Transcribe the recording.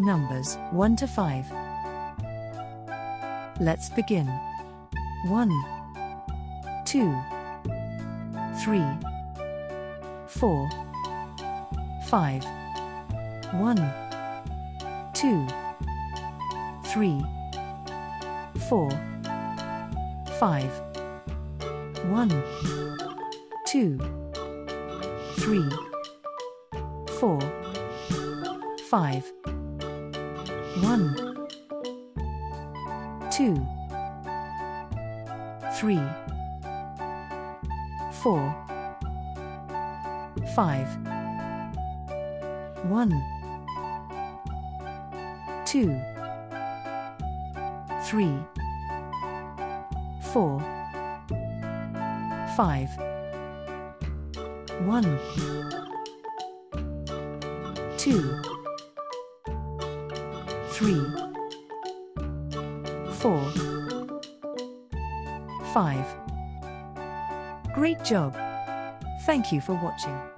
Numbers 1 to 5. Let's begin. 1, 2, 3, 4, 5. 1, 2, 3, 4, 5. 1, 2, 3, 4, 5. 1, 2, 3, 4, 5. 1, 2, 3, 4, 5. 1, 2, 3, 4, 5. Great job! Thank you for watching.